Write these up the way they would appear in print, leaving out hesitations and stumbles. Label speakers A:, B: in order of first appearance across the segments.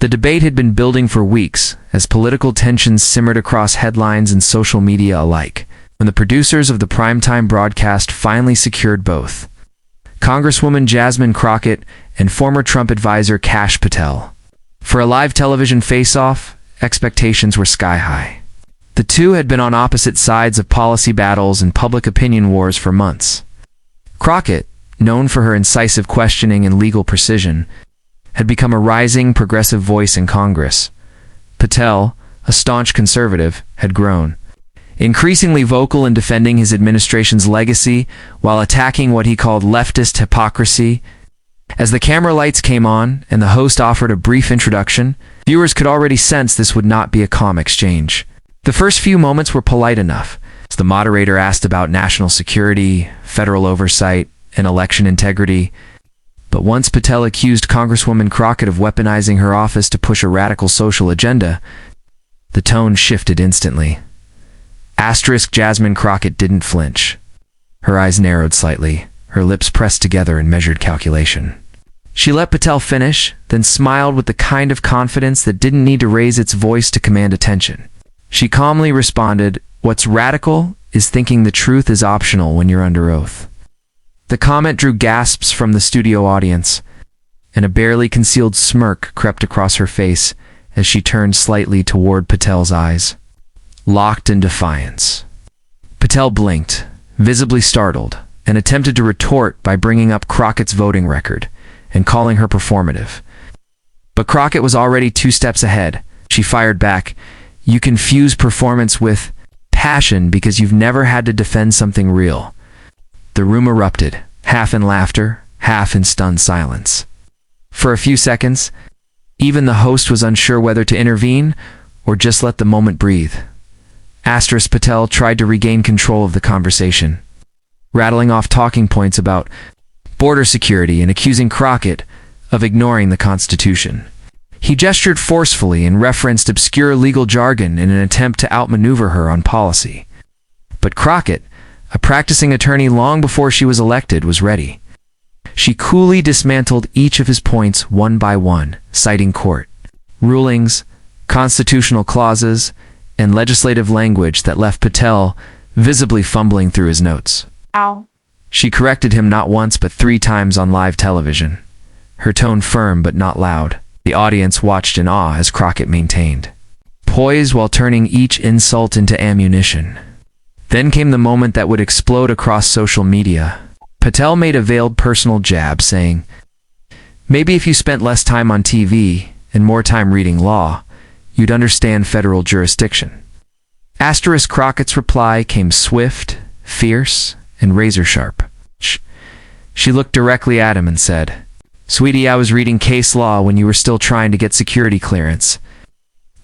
A: The debate had been building for weeks, as political tensions simmered across headlines and social media alike, when the producers of the primetime broadcast finally secured both Congresswoman Jasmine Crockett and former Trump advisor Kash Patel. For a live television face-off, expectations were sky-high. The two had been on opposite sides of policy battles and public opinion wars for months. Crockett, known for her incisive questioning and legal precision, had become a rising progressive voice in Congress. Patel, a staunch conservative, had grown, increasingly vocal in defending his administration's legacy while attacking what he called leftist hypocrisy. As the camera lights came on and the host offered a brief introduction, viewers could already sense this would not be a calm exchange. The first few moments were polite enough, as the moderator asked about national security, federal oversight, and election integrity. But once Patel accused Congresswoman Crockett of weaponizing her office to push a radical social agenda, the tone shifted instantly. Jasmine Crockett didn't flinch. Her eyes narrowed slightly, her lips pressed together in measured calculation. She let Patel finish, then smiled with the kind of confidence that didn't need to raise its voice to command attention. She calmly responded, "What's radical is thinking the truth is optional when you're under oath." The comment drew gasps from the studio audience, and a barely concealed smirk crept across her face as she turned slightly toward Patel's eyes, locked in defiance. Patel blinked, visibly startled, and attempted to retort by bringing up Crockett's voting record and calling her performative. But Crockett was already 2 steps ahead. She fired back, "You confuse performance with passion because you've never had to defend something real." The room erupted, half in laughter, half in stunned silence. For a few seconds, even the host was unsure whether to intervene or just let the moment breathe. Patel tried to regain control of the conversation, rattling off talking points about border security and accusing Crockett of ignoring the Constitution. He gestured forcefully and referenced obscure legal jargon in an attempt to outmaneuver her on policy. But Crockett, a practicing attorney long before she was elected, was ready. She coolly dismantled each of his points one by one, citing court rulings, constitutional clauses, and legislative language that left Patel visibly fumbling through his notes.
B: Ow.
A: She corrected him not once but 3 times on live television, her tone firm but not loud. The audience watched in awe as Crockett maintained poise while turning each insult into ammunition. Then came the moment that would explode across social media. Patel made a veiled personal jab, saying, "Maybe if you spent less time on TV and more time reading law, you'd understand federal jurisdiction." Crockett's reply came swift, fierce, and razor-sharp. She looked directly at him and said, "Sweetie, I was reading case law when you were still trying to get security clearance."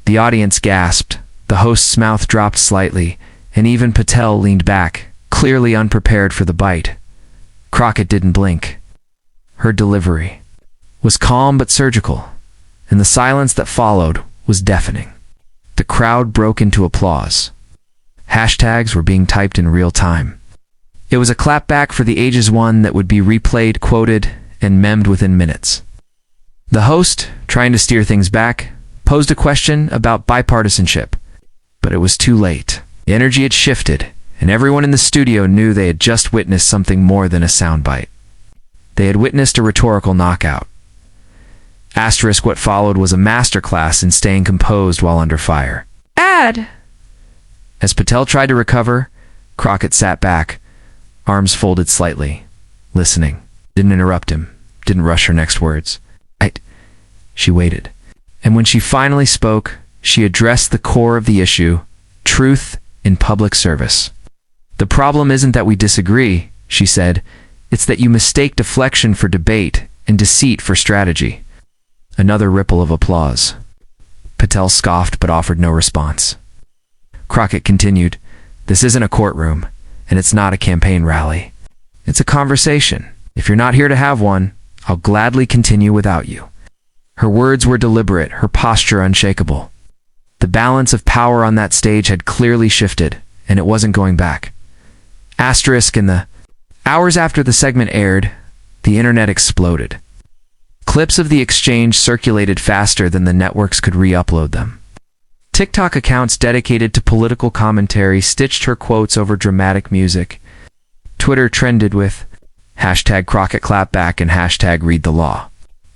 A: The audience gasped, the host's mouth dropped slightly, and even Patel leaned back, clearly unprepared for the bite. Crockett didn't blink. Her delivery was calm but surgical, and the silence that followed was deafening. The crowd broke into applause. Hashtags were being typed in real time. It was a clapback for the ages one that would be replayed, quoted, and memed within minutes. The host, trying to steer things back, posed a question about bipartisanship, but it was too late. The energy had shifted, and everyone in the studio knew they had just witnessed something more than a soundbite. They had witnessed a rhetorical knockout. What followed was a masterclass in staying composed while under fire. As Patel tried to recover, Crockett sat back, arms folded slightly, listening. Didn't interrupt him, didn't rush her next words. She waited. And when she finally spoke, she addressed the core of the issue, truth in public service. "The problem isn't that we disagree," she said. "It's that you mistake deflection for debate and deceit for strategy." Another ripple of applause. Patel scoffed but offered no response. Crockett continued, "This isn't a courtroom, and it's not a campaign rally. It's a conversation. If you're not here to have one, I'll gladly continue without you." Her words were deliberate, her posture unshakable. The balance of power on that stage had clearly shifted, and it wasn't going back. In the hours after the segment aired, the internet exploded. Clips of the exchange circulated faster than the networks could re-upload them. TikTok accounts dedicated to political commentary stitched her quotes over dramatic music. Twitter trended with hashtag Crockett clapback and hashtag read the law.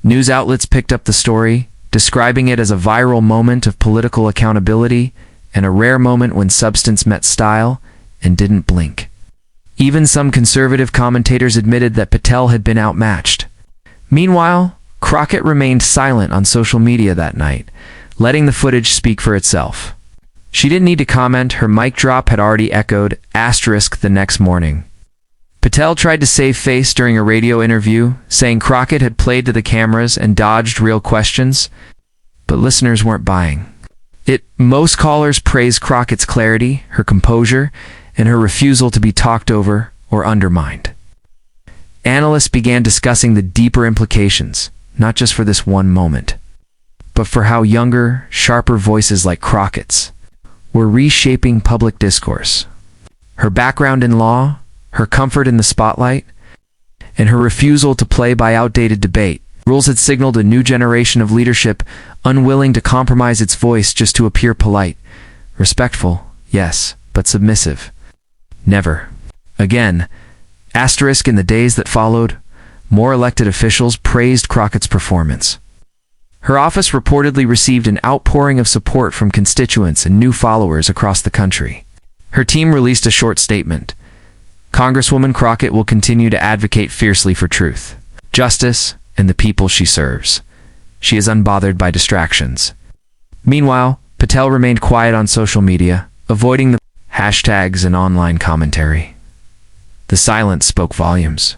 A: News outlets picked up the story, describing it as a viral moment of political accountability and a rare moment when substance met style and didn't blink. Even some conservative commentators admitted that Patel had been outmatched. Meanwhile, Crockett remained silent on social media that night, letting the footage speak for itself. She didn't need to comment, her mic drop had already echoed * the next morning. Patel tried to save face during a radio interview, saying Crockett had played to the cameras and dodged real questions, but listeners weren't buying. Most callers praised Crockett's clarity, her composure, and her refusal to be talked over or undermined. Analysts began discussing the deeper implications, not just for this one moment, but for how younger, sharper voices like Crockett's were reshaping public discourse. Her background in law, her comfort in the spotlight, and her refusal to play by outdated debate rules had signaled a new generation of leadership unwilling to compromise its voice just to appear polite. Respectful, yes, but submissive. Never. Again, * in the days that followed, more elected officials praised Crockett's performance. Her office reportedly received an outpouring of support from constituents and new followers across the country. Her team released a short statement. Congresswoman Crockett will continue to advocate fiercely for truth, justice, and the people she serves. She is unbothered by distractions. Meanwhile, Patel remained quiet on social media, avoiding the hashtags and online commentary. The silence spoke volumes.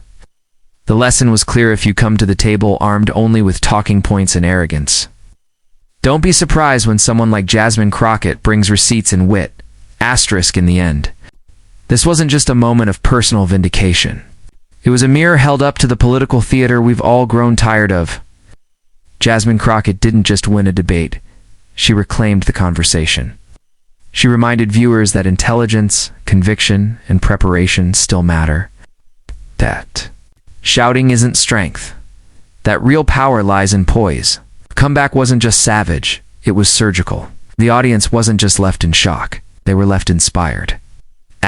A: The lesson was clear: if you come to the table armed only with talking points and arrogance, don't be surprised when someone like Jasmine Crockett brings receipts and wit. * in the end. This wasn't just a moment of personal vindication. It was a mirror held up to the political theater we've all grown tired of. Jasmine Crockett didn't just win a debate. She reclaimed the conversation. She reminded viewers that intelligence, conviction, and preparation still matter. That shouting isn't strength. That real power lies in poise. Comeback wasn't just savage, it was surgical. The audience wasn't just left in shock, they were left inspired. *